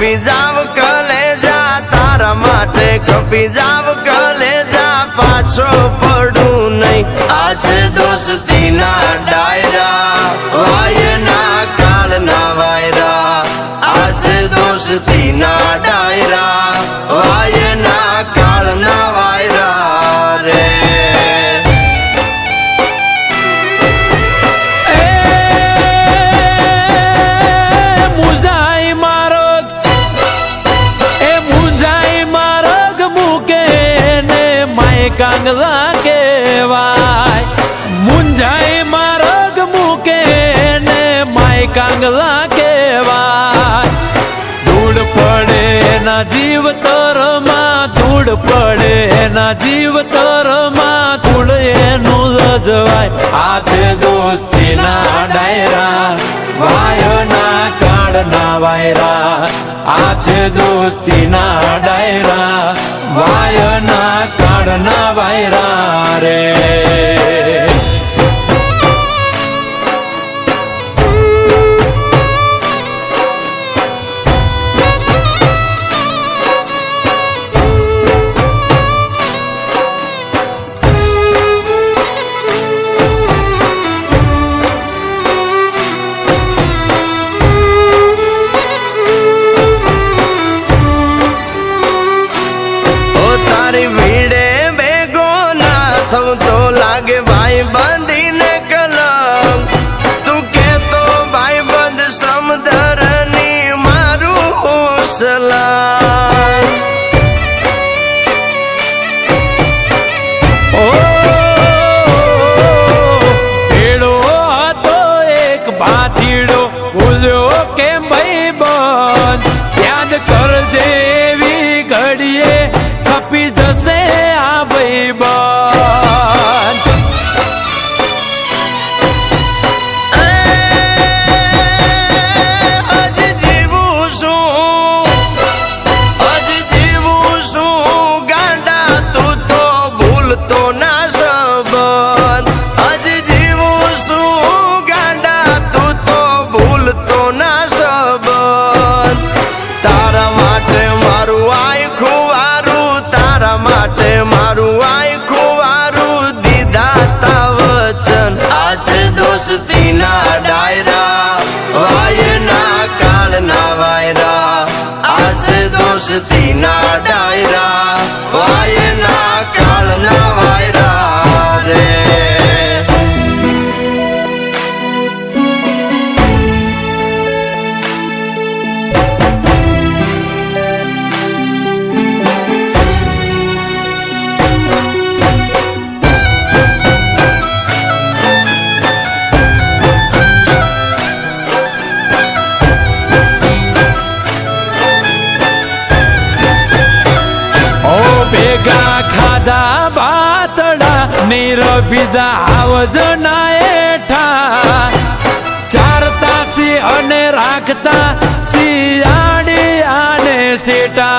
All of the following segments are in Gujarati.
કપી જાવ કલેજા તારા માટે કપી જાવ કલેજા પાછો પડું નહીં આજે દોસ્તીના ડાયરા વાયના કાળના વાયરા આજે દોસ્તીના ડાયરા વાયના કાળના વાયરા રે કાંગલા કેવાય મુંજાઈ માર્ગ મૂકે ને માય કાંગલા કેવાય ધૂળ પડે ના જીવ તરમાં ધૂળ પડે ના જીવ તરમાં ધૂળ એનું લજવાય આજે દોસ્તીના ડાયરા વાયના કાળના વાયરા આજે દોસ્તીના ડાયરા વાયના કાળના વાયરા રે તો લાગે ભાઈ બંધીને કલંક તું કેતો ભાઈ બંધ સમદરની મારું સલામ ઓ એડો હતો એક ભાતીડો ભૂલ્યો કેમ ભાઈ બંધ યાદ કરજે એવી ઘડીએ કપી જશે આ ભાઈ બંધ મારું આખું વારું દીધા તા વચન આજે દોસ્તીના ડાયરા વાયના કાળના વાયરા આજે દોસ્તીના ડાયરા વાયના કાળના વાયરા રે ખાધા બાતડા નીર બીજા આવજના એઠા ચારતા સી અને રાખતા શિયાળી આને સેટા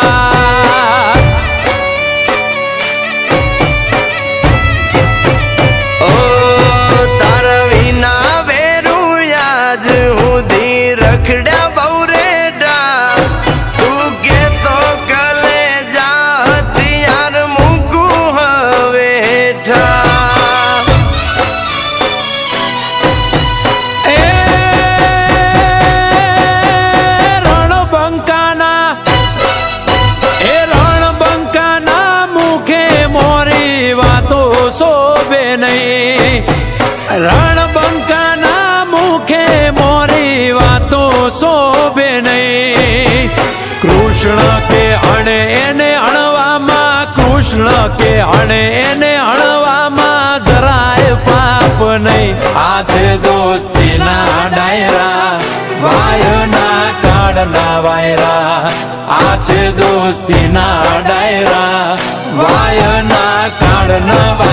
ઓ તારા વિના વેરું યાજ હુંધી રખડ્યા બહુ રેડા તું કેતો કલે જા હથિયાર મૂકું હવે શોભે નહીં રણબંકાના મુખે મોરી વાતો શોભે નહીં કૃષ્ણ કે અણે એને અણવામાં કૃષ્ણ કે અણે એને અણવામાં જરાય પાપ નહીં આજે દોસ્તીના ડાયરા વાયના કાળના વાયરા આજે દોસ્તીના ડાયરા વાયના કાળના